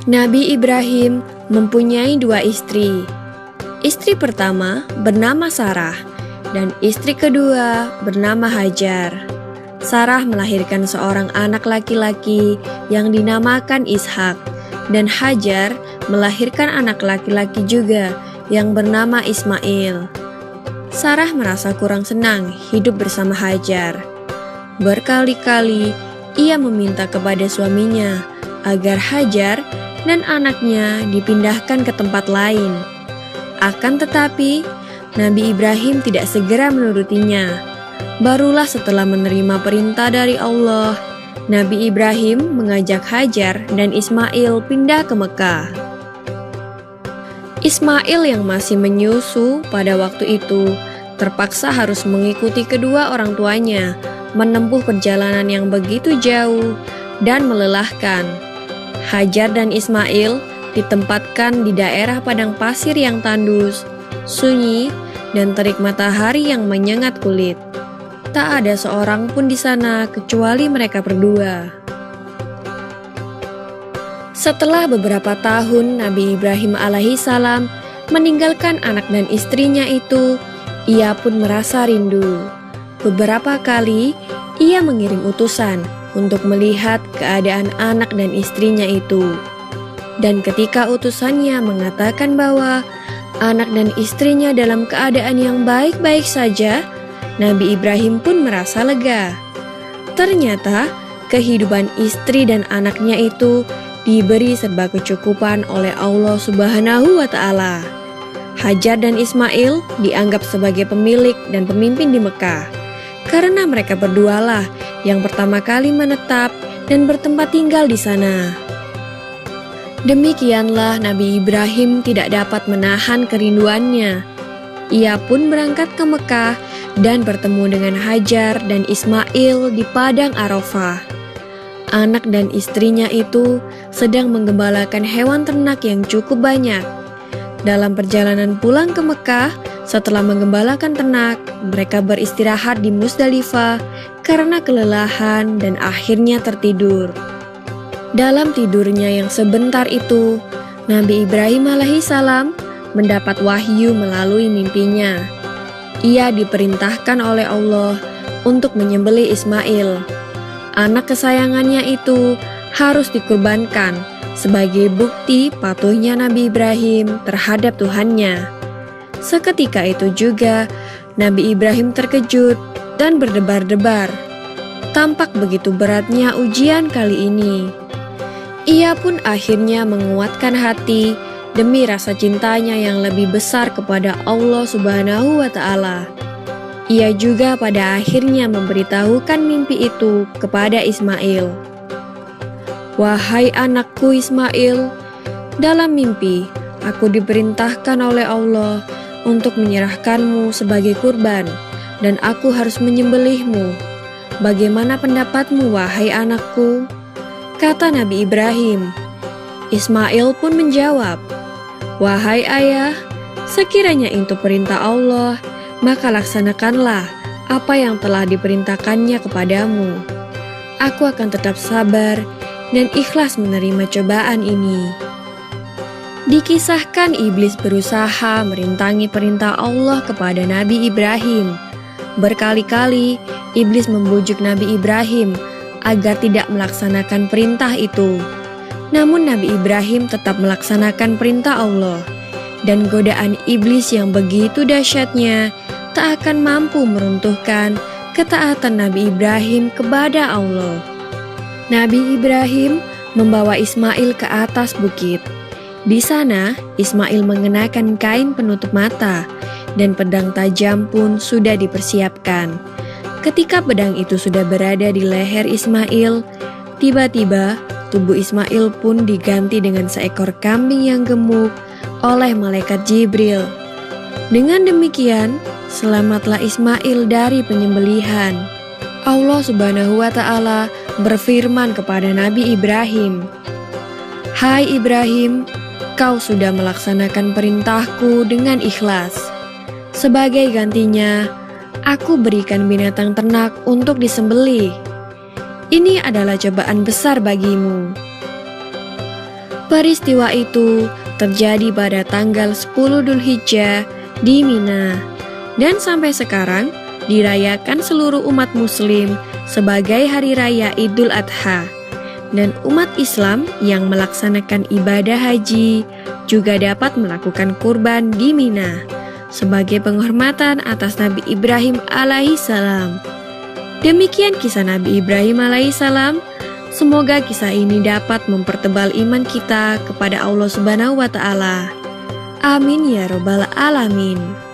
Nabi Ibrahim mempunyai dua istri. Istri pertama bernama Sarah dan istri kedua bernama Hajar. Sarah melahirkan seorang anak laki-laki yang dinamakan Ishak, dan Hajar melahirkan anak laki-laki juga yang bernama Ismail. Sarah merasa kurang senang hidup bersama Hajar. Berkali-kali ia meminta kepada suaminya agar Hajar dan anaknya dipindahkan ke tempat lain. Akan tetapi, Nabi Ibrahim tidak segera menurutinya. Barulah setelah menerima perintah dari Allah, Nabi Ibrahim mengajak Hajar dan Ismail pindah ke Mekah. Ismail yang masih menyusu pada waktu itu terpaksa harus mengikuti kedua orang tuanya menempuh perjalanan yang begitu jauh dan melelahkan. Hajar dan Ismail ditempatkan di daerah padang pasir yang tandus, sunyi, dan terik matahari yang menyengat kulit. Tak ada seorang pun di sana kecuali mereka berdua. Setelah beberapa tahun Nabi Ibrahim alaihissalam meninggalkan anak dan istrinya itu, ia pun merasa rindu. Beberapa kali ia mengirim utusan untuk melihat keadaan anak dan istrinya itu. Dan ketika utusannya mengatakan bahwa anak dan istrinya dalam keadaan yang baik-baik saja, Nabi Ibrahim pun merasa lega. Ternyata kehidupan istri dan anaknya itu diberi serba kecukupan oleh Allah Subhanahu wa Ta'ala. Hajar dan Ismail dianggap sebagai pemilik dan pemimpin di Mekah, karena mereka berdualah yang pertama kali menetap dan bertempat tinggal di sana. Demikianlah Nabi Ibrahim tidak dapat menahan kerinduannya. Ia pun berangkat ke Mekah dan bertemu dengan Hajar dan Ismail di padang Arafah. Anak dan istrinya itu sedang menggembalakan hewan ternak yang cukup banyak. Dalam perjalanan pulang ke Mekah, setelah menggembalakan ternak, mereka beristirahat di Musdalifah karena kelelahan dan akhirnya tertidur. Dalam tidurnya yang sebentar itu, Nabi Ibrahim alaihissalam mendapat wahyu melalui mimpinya. Ia diperintahkan oleh Allah untuk menyembelih Ismail. Anak kesayangannya itu harus dikurbankan sebagai bukti patuhnya Nabi Ibrahim terhadap Tuhannya. Seketika itu juga Nabi Ibrahim terkejut dan berdebar-debar. Tampak begitu beratnya ujian kali ini. Ia pun akhirnya menguatkan hati demi rasa cintanya yang lebih besar kepada Allah Subhanahu wa Ta'ala. Ia juga pada akhirnya memberitahukan mimpi itu kepada Ismail. "Wahai anakku Ismail, dalam mimpi aku diperintahkan oleh Allah untuk menyerahkanmu sebagai kurban, dan aku harus menyembelihmu. Bagaimana pendapatmu, wahai anakku?" Kata Nabi Ibrahim. Ismail pun menjawab, "Wahai ayah, sekiranya itu perintah Allah, maka laksanakanlah apa yang telah diperintahkannya kepadamu. Aku akan tetap sabar dan ikhlas menerima cobaan ini." Dikisahkan iblis berusaha merintangi perintah Allah kepada Nabi Ibrahim. Berkali-kali iblis membujuk Nabi Ibrahim agar tidak melaksanakan perintah itu. Namun Nabi Ibrahim tetap melaksanakan perintah Allah, dan godaan iblis yang begitu dahsyatnya tak akan mampu meruntuhkan ketaatan Nabi Ibrahim kepada Allah. Nabi Ibrahim membawa Ismail ke atas bukit. Di sana, Ismail mengenakan kain penutup mata, dan pedang tajam pun sudah dipersiapkan. Ketika pedang itu sudah berada di leher Ismail, tiba-tiba tubuh Ismail pun diganti dengan seekor kambing yang gemuk oleh malaikat Jibril. Dengan demikian, selamatlah Ismail dari penyembelihan. Allah Subhanahu wa Ta'ala berfirman kepada Nabi Ibrahim, "Hai Ibrahim, kau sudah melaksanakan perintahku dengan ikhlas. Sebagai gantinya, aku berikan binatang ternak untuk disembelih. Ini adalah cobaan besar bagimu." Peristiwa itu terjadi pada tanggal 10 Dzulhijjah di Mina, dan sampai sekarang dirayakan seluruh umat muslim sebagai hari raya Idul Adha. Dan umat Islam yang melaksanakan ibadah haji juga dapat melakukan kurban di Mina sebagai penghormatan atas Nabi Ibrahim alaihissalam. Demikian kisah Nabi Ibrahim alaihissalam. Semoga kisah ini dapat mempertebal iman kita kepada Allah Subhanahu wa Ta'ala. Amin ya Robbal 'Alamin.